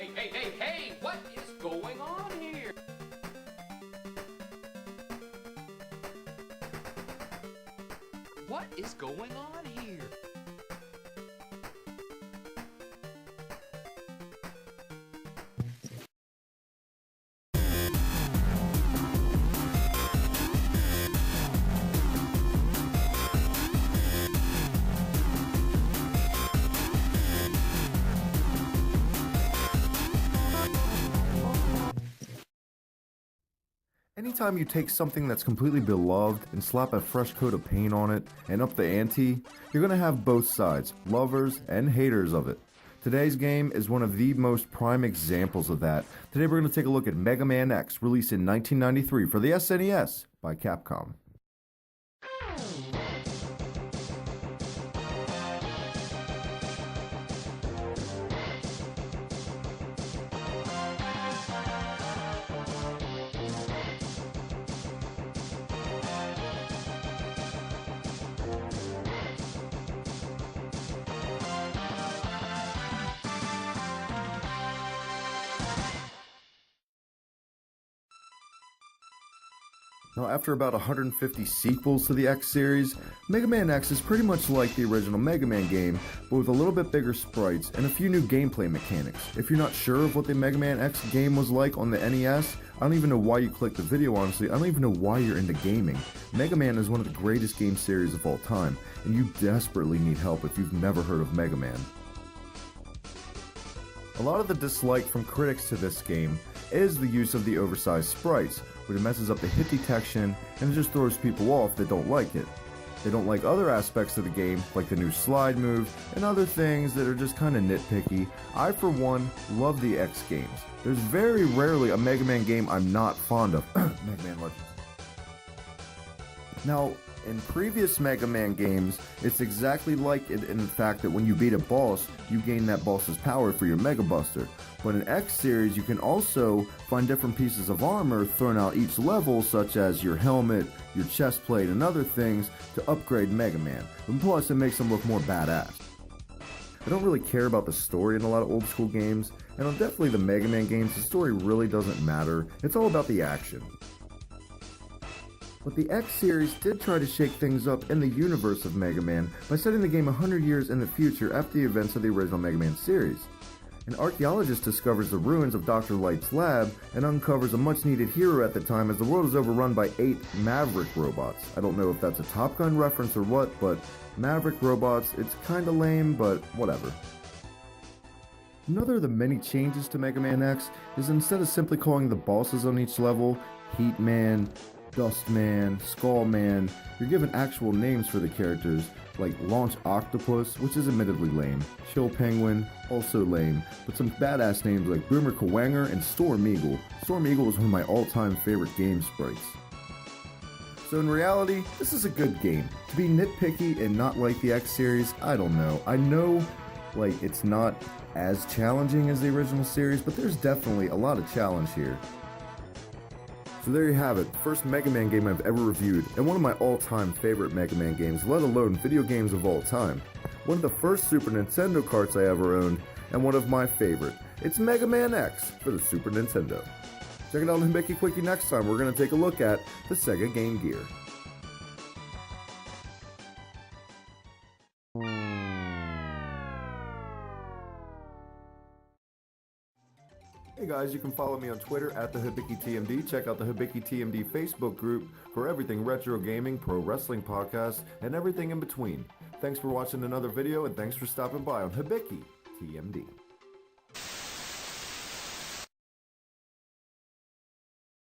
Hey, what is going on here? What is going on here? Anytime you take something that's completely beloved and slap a fresh coat of paint on it and up the ante, you're going to have both sides, lovers and haters of it. Today's game is one of the most prime examples of that. Today we're going to take a look at Mega Man X, released in 1993 for the SNES by Capcom. Now, after about 150 sequels to the X series, Mega Man X is pretty much like the original Mega Man game, but with a little bit bigger sprites and a few new gameplay mechanics. If you're not sure of what the Mega Man X game was like on the NES, I don't even know why you clicked the video, honestly. I don't even know why you're into gaming. Mega Man is one of the greatest game series of all time, and you desperately need help if you've never heard of Mega Man. A lot of the dislike from critics to this game is the use of the oversized sprites, which messes up the hit detection and it just throws people off that don't like it. They don't like other aspects of the game, like the new slide move and other things that are just kind of nitpicky. I, for one, love the X games. There's very rarely a Mega Man game I'm not fond of. Mega Man Legends. Now, in previous Mega Man games, it's exactly like it in the fact that when you beat a boss, you gain that boss's power for your Mega Buster. But in X series, you can also find different pieces of armor thrown out each level, such as your helmet, your chest plate, and other things to upgrade Mega Man. And plus, it makes him look more badass. I don't really care about the story in a lot of old school games, and on definitely the Mega Man games, the story really doesn't matter. It's all about the action. But the X series did try to shake things up in the universe of Mega Man by setting the game 100 years in the future after the events of the original Mega Man series. An archaeologist discovers the ruins of Dr. Light's lab and uncovers a much-needed hero at the time as the world is overrun by 8 Maverick robots. I don't know if that's a Top Gun reference or what, but Maverick robots, it's kinda lame, but whatever. Another of the many changes to Mega Man X is instead of simply calling the bosses on each level Heat Man, Dust Man, Skull Man, you're given actual names for the characters, like Launch Octopus, which is admittedly lame, Chill Penguin, also lame, but some badass names like Boomer Kawanger and Storm Eagle. Storm Eagle is one of my all-time favorite game sprites. So in reality, this is a good game. To be nitpicky and not like the X series, I don't know. I know, like, it's not as challenging as the original series, but there's definitely a lot of challenge here. So there you have it, first Mega Man game I've ever reviewed, and one of my all-time favorite Mega Man games, let alone video games of all time. One of the first Super Nintendo carts I ever owned, and one of my favorite. It's Mega Man X for the Super Nintendo. Check it out on Hibiki QUICKIE next time. We're going to take a look at the Sega Game Gear. Hey guys, you can follow me on Twitter at the HibikiTMD. Check out the HibikiTMD Facebook group for everything retro gaming, pro wrestling podcasts, and everything in between. Thanks for watching another video, and thanks for stopping by on HibikiTMD.